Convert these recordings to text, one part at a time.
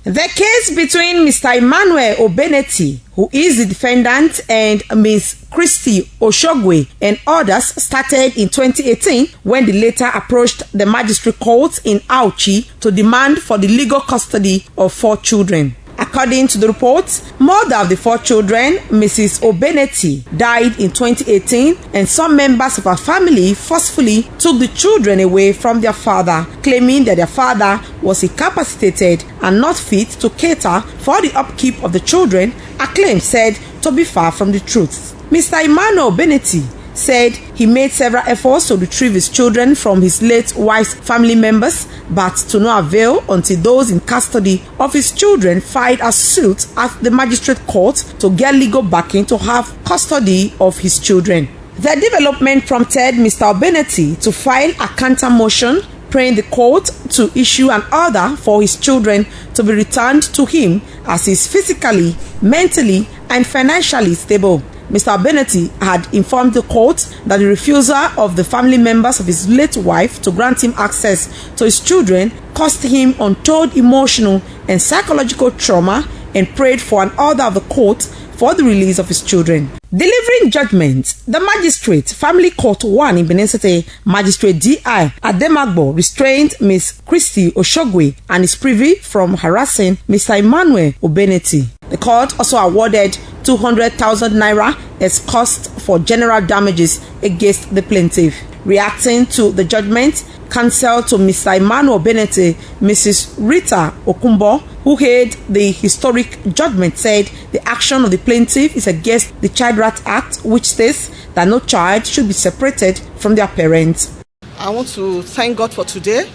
The case between Mr. Emmanuel Obeneti, who is the defendant, and Miss Christie Oshiogwe and others started in 2018 when the latter approached the Magistrate Court in Auchi to demand for the legal custody of 4 children. According to the report, mother of the 4 children, Mrs. Obeneti, died in 2018, and some members of her family forcefully took the children away from their father, claiming that their father was incapacitated and not fit to cater for the upkeep of the children, a claim said to be far from the truth. Mr. Emmanuel Obeneti said he made several efforts to retrieve his children from his late wife's family members, but to no avail until those in custody of his children filed a suit at the Magistrate Court to get legal backing to have custody of his children. The development prompted Mr. Obeneti to file a counter motion praying the court to issue an order for his children to be returned to him as he is physically, mentally, and financially stable. Mr. Obeneti had informed the court that the refusal of the family members of his late wife to grant him access to his children caused him untold emotional and psychological trauma, and prayed for an order of the court for the release of his children. Delivering judgment, the Magistrate Family Court 1 in Benin City, Magistrate D.I. Ademagbo restrained Miss Christie Oshiogwe and is privy from harassing Mr. Emmanuel Obeneti. The court also awarded 200,000 naira as cost for general damages against the plaintiff. Reacting to the judgment, counsel to Mr. Emmanuel Obeneti, Mrs. Rita Okumbo, who heard the historic judgment, said the action of the plaintiff is against the Child Rights Act, which states that no child should be separated from their parents. I want to thank God for today,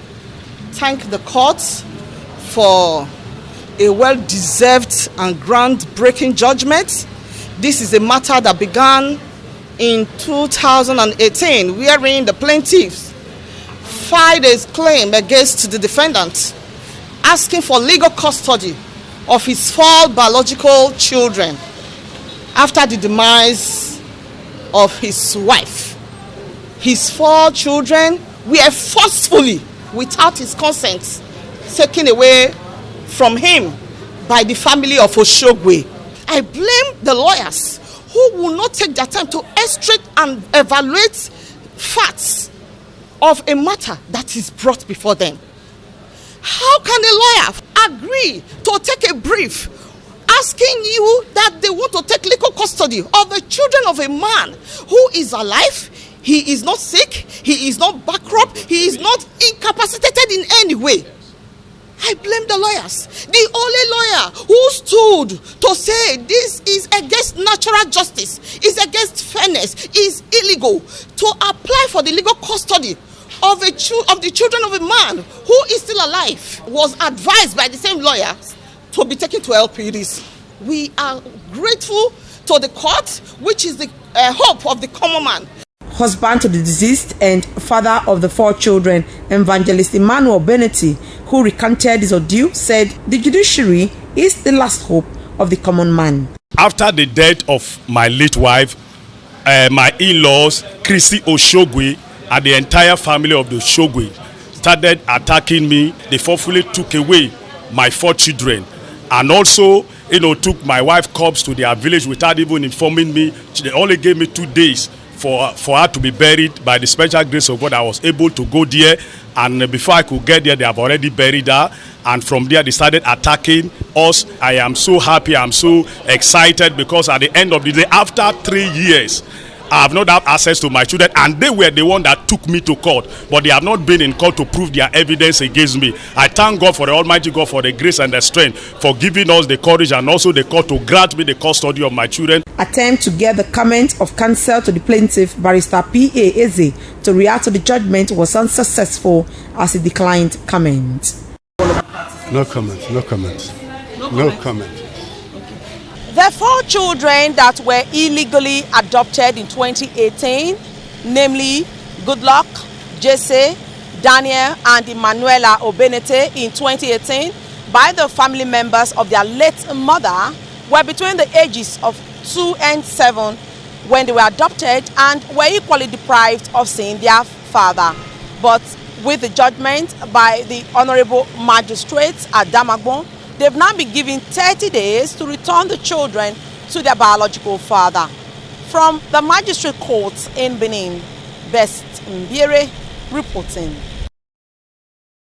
thank the courts for a well-deserved and groundbreaking judgment. This is a matter that began in 2018, wherein the plaintiff filed a claim against the defendant, asking for legal custody of his 4 biological children after the demise of his wife. His 4 children were forcefully, without his consent, taken away from him by the family of Oshiogwe. I blame the lawyers who will not take their time to extract and evaluate facts of a matter that is brought before them. How can a lawyer agree to take a brief asking you that they want to take legal custody of the children of a man who is alive? He is not sick, he is not bankrupt, he is not incapacitated in any way. I blame the lawyers. The only lawyer who stood to say this is against natural justice, is against fairness, is illegal, to apply for the legal custody of the children of a man who is still alive, was advised by the same lawyers to be taken to LPDs. We are grateful to the court, which is the hope of the common man. Husband to the deceased and father of the 4 children, Evangelist Emmanuel Obeneti, who recanted his ordeal, said the judiciary is the last hope of the common man. After the death of my late wife, my in-laws, Christie Oshiogwe, and the entire family of the Oshiogwe started attacking me. They forcefully took away my 4 children, and also, took my wife corpse to their village without even informing me. They only gave me 2 days for her to be buried. By the special grace of God, I was able to go there, and before I could get there, they have already buried her. And from there, they started attacking us. I am so happy, I'm so excited, because at the end of the day, after 3 years, I have not had access to my children, and they were the one that took me to court, but they have not been in court to prove their evidence against me. I thank God, for the Almighty God, for the grace and the strength, for giving us the courage and also the court to grant me the custody of my children. Attempt to get the comment of counsel to the plaintiff, Barrister P.A. Eze, to react to the judgment was unsuccessful as he declined comment. No comment, no comment, no comment. The 4 children that were illegally adopted in 2018, namely Goodluck, Jesse, Daniel, and Emanuela Obeneti in 2018 by the family members of their late mother, were between the ages of 2 and 7 when they were adopted and were equally deprived of seeing their father. But with the judgment by the Honorable Magistrate Adamagbo, They've now been given 30 days to return the children to their biological father. From the Magistrate Court in Benin, Best Mbiere reporting.